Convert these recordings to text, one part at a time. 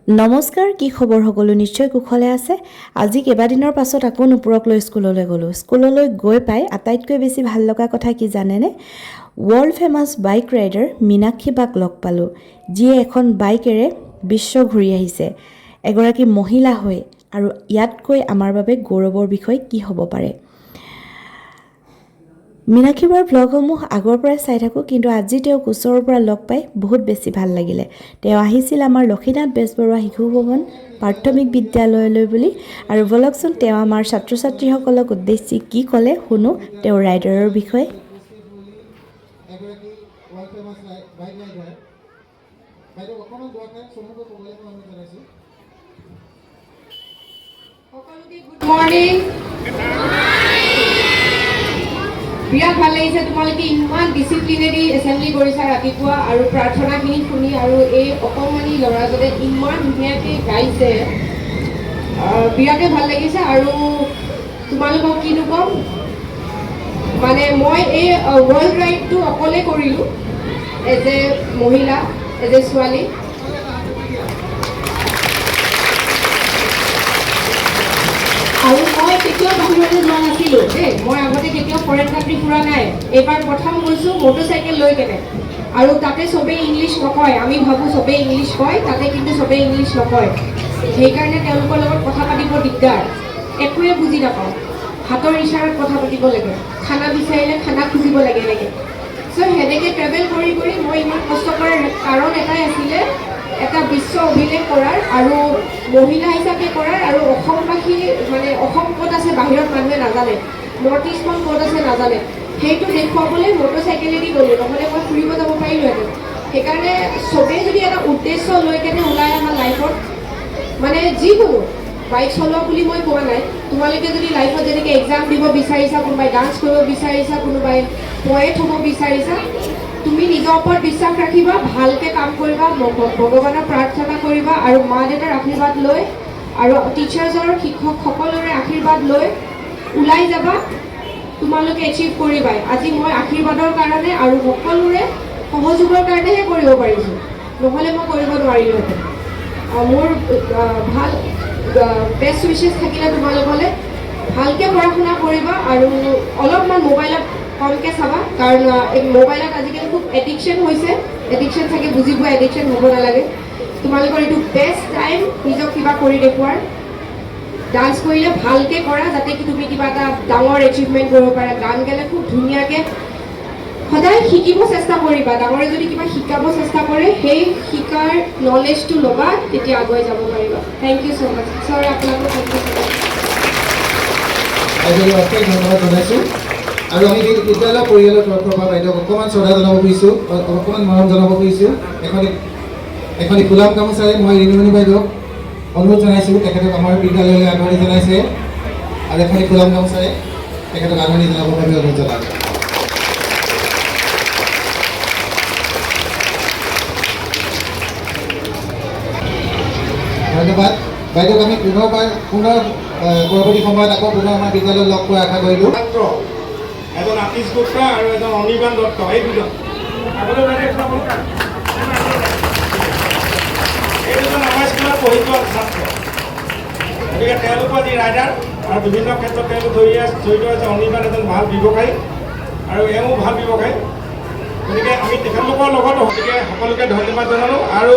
নমস্কাৰ, কি খবৰ সকলো? নিশ্চয় কুশলে আছে। আজি কেইবাদিনৰ পাছত আকৌ নুপুৰক লৈ স্কুললৈ গ'লোঁ। স্কুললৈ গৈ পাই আটাইতকৈ বেছি ভাল লগা কথা কি জানেনে? World famous bike rider Meenakshi বাক লগ পালোঁ, যিয়ে এখন বাইকেৰে বিশ্ব ঘূৰি আহিছে। এগৰাকী মহিলা হৈ, আৰু ইয়াতকৈ আমাৰ বাবে গৌৰৱৰ বিষয় কি হ'ব পাৰে? মীনাক্ষী বাৰ ভ্লগসমূহ আগৰ পৰাই চাই থাকোঁ, কিন্তু আজি তেওঁক ওচৰৰ পৰা লগ পাই বহুত বেছি ভাল লাগিলে। তেওঁ আহিছিল আমাৰ লক্ষীনাথ বেজবৰুৱা শিশু ভৱন প্ৰাথমিক বিদ্যালয়লৈ বুলি। আৰু বলকচোন তেওঁ আমাৰ ছাত্ৰ ছাত্ৰীসকলক উদ্দেশ্যি কি ক'লে শুনো তেওঁৰ ৰাইডাৰৰ বিষয়ে। Good morning. বিৰাট ভাল লাগিছে, তোমালোকে ইমান ডিচিপ্লিনেদি এছেম্বলি কৰিছা ৰাতিপুৱা, আৰু প্ৰাৰ্থনাখিনি শুনি, আৰু এই অকণমানি ল'ৰাজনে ইমান ধুনীয়াকৈ গাইছে, বিৰাটেই ভাল লাগিছে। আৰু তোমালোকক কিনো ক'ম, মানে মই এই ৱৰ্ল্ড ৰাইডটো অকলে কৰিলোঁ, এজ এ মহিলা, এজ এ ছোৱালী। আৰু মই কেতিয়াও বাহিৰলৈ যোৱা নাছিলোঁ দেই। মই আগতে কেতিয়াও ফৰেন কাণ্ট্ৰি ফুৰা নাই। এইবাৰ প্ৰথম গৈছোঁ মটৰচাইকেল লৈ কেনে, আৰু তাতে চবেই ইংলিছ নকয়। আমি ভাবোঁ চবেই ইংলিছ কয়, তাতে কিন্তু চবেই ইংলিছ নকয়। সেইকাৰণে তেওঁলোকৰ লগত কথা পাতিব দিগদাৰ, একোৱে বুজি নাপাওঁ। হাতৰ ইচাৰত কথা পাতিব লাগে, খানা বিচাৰিলে খানা খুজিব লাগে এনেকৈ। চ' সেনেকৈ ট্ৰেভেল কৰি কৰি মই ইমান কষ্ট কৰাৰ কাৰণ এটাই আছিলে, এটা বিশ্ব অভিলেখ কৰাৰ, আৰু মহিলা হিচাপে কৰাৰ, আৰু অসমবাসী মানে অসম ক'ত আছে বাহিৰত মানুহে নাজানে, নৰ্থ ইষ্টখন ক'ত আছে নাজানে, সেইটো দেখুৱাবলৈ মটৰচাইকেলেদি গ'লোঁ, নহ'লে মই ফুৰিব যাব পাৰিলোহেঁতেন। সেইকাৰণে চবেই যদি এটা উদ্দেশ্য লৈ কেনে ওলাই আমাৰ লাইফত, মানে যিকোনো বাইক চলোৱা বুলি মই কোৱা নাই, তোমালোকে যদি লাইফত যেনেকৈ এক্সাম দিব বিচাৰিছা, কোনোবাই ডান্স কৰিব বিচাৰিছা, কোনোবাই পয়েট হ'ব বিচাৰিছা, তুমি নিজৰ ওপৰত বিশ্বাস ৰাখিবা, ভালকৈ কাম কৰিবা, ভগৱানৰ প্ৰাৰ্থনা কৰিবা, আৰু মা দেউতাৰ আশীৰ্বাদ লৈ, আৰু টিচাৰ্ছৰ শিক্ষক সকলোৰে আশীৰ্বাদ লৈ ওলাই যাবা, তোমালোকে এচিভ কৰিবাই। আজি মই আশীৰ্বাদৰ কাৰণে আৰু সকলোৰে সহযোগৰ কাৰণেহে কৰিব পাৰিছোঁ, নহ'লে মই কৰিব নোৱাৰিলোহেঁতেন। মোৰ ভাল বেষ্ট উইচেছ থাকিলে তোমালোকলৈ, ভালকৈ পঢ়া শুনা কৰিবা, আৰু অলপমান মোবাইলত কমকৈ চাবা, কাৰণ মোবাইলত আজিকালি খুব এডিকশ্যন হৈছে। এডিকশ্যন থাকে, বুজি পোৱা, এডিকশ্যন হ'ব নালাগে। তোমালোকৰ এইটো বেষ্ট টাইম নিজক কিবা কৰি দেখুৱাৰ। ডান্স কৰিলে ভালকৈ কৰা, যাতে কি তুমি কিবা এটা ডাঙৰ এচিভমেণ্ট কৰিব পাৰা। গান গালে খুব ধুনীয়াকৈ সদায় শিকিব চেষ্টা কৰিবা। ডাঙৰে যদি কিবা শিকাব চেষ্টা কৰে, সেই শিকাৰ নলেজটো ল'বা, তেতিয়া আগুৱাই যাব পাৰিবা। Thank you so' much. Sir আপোনালোকক থেংক ইউ ছ' মাছ। ধন্যবাদ জনাইছোঁ। আৰু আমি বিদ্যালয় পৰিয়ালৰ তৰফৰ পৰা বাইদেউক অকণমান শ্ৰদ্ধা জনাব খুজিছোঁ, অকণমান মৰম জনাব খুজিছোঁ। এখন গোলাম গামোচাৰে মই ৰিণুমণি বাইদেউক অনুৰোধ জনাইছোঁ, তেখেতক আমাৰ বিদ্যালয়লৈ আদৰণি জনাইছে, আৰু এখন গোলাম গামোচাৰে তেখেতক আদৰণি জনাবৰ বাবে অনুৰোধ জনালোঁ। ধন্যবাদ বাইদেউক। আমি পুনৰ পৰৱৰ্তী সময়ত আকৌ পুনৰ আমাৰ বিদ্যালয়ত লগ পোৱাৰ আশা কৰিলোঁ। এজন আতীশ গুপ্তা আৰু এজন অনিৰ্বাণ দত্ত, এই দুজন আমাৰ স্কুলত পঢ়ি যোৱা ছাত্ৰ। গতিকে তেওঁলোকো আজি ৰাইডাৰ, আৰু বিভিন্ন ক্ষেত্ৰত তেওঁলোক জড়িত আছে। অনিৰ্বাণ এজন ভাল ব্যৱসায়ী, আৰু এওঁ ভাল ব্যৱসায়ী। গতিকে আমি তেখেতলোকৰ লগত, গতিকে সকলোকে ধন্যবাদ জনালোঁ। আৰু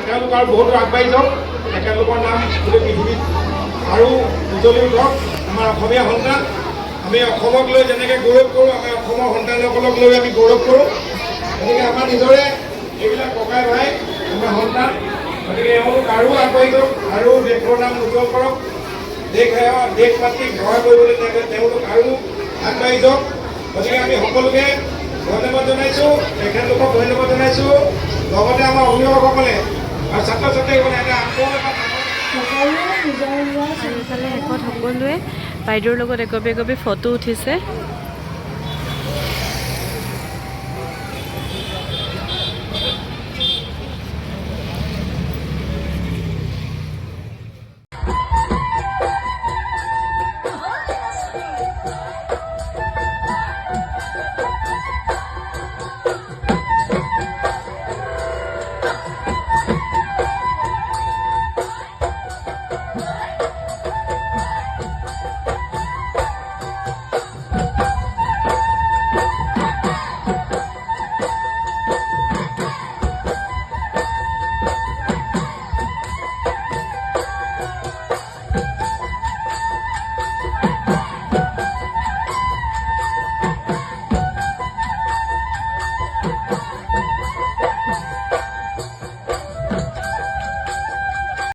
তেওঁলোক আৰু বহুতো আগবাঢ়ি যাওক, তেখেতলোকৰ নাম গোটেই পৃথিৱীত আৰু উজ্বলি উঠক। আমাৰ অসমীয়া সন্তান, আমি অসমক লৈ যেনেকৈ গৌৰৱ কৰোঁ, আমাৰ অসমৰ সন্তানসকলক লৈ আমি গৌৰৱ কৰোঁ। গতিকে আমাৰ নিজৰে এইবিলাক ককাই ভাই, আমাৰ সন্তান। গতিকে এওঁলোক আৰু আগবাঢ়ি যাওক, আৰু দেশৰ নাম উজ্জ্বল কৰক। দেশ মাতৃক সহায় কৰিবলৈ তেওঁলোক আৰু আগবাঢ়ি যাওক। গতিকে আমি সকলোকে ধন্যবাদ জনাইছোঁ, তেখেতলোকক ধন্যবাদ জনাইছোঁ। লগতে আমাৰ অভিভাৱকসকলে আৰু ছাত্ৰ ছাত্ৰীসকলে এটা আৰু ইফালে শেষত সকলোৱে বাইদেউৰ লগত একপি একপি ফটো উঠিছে।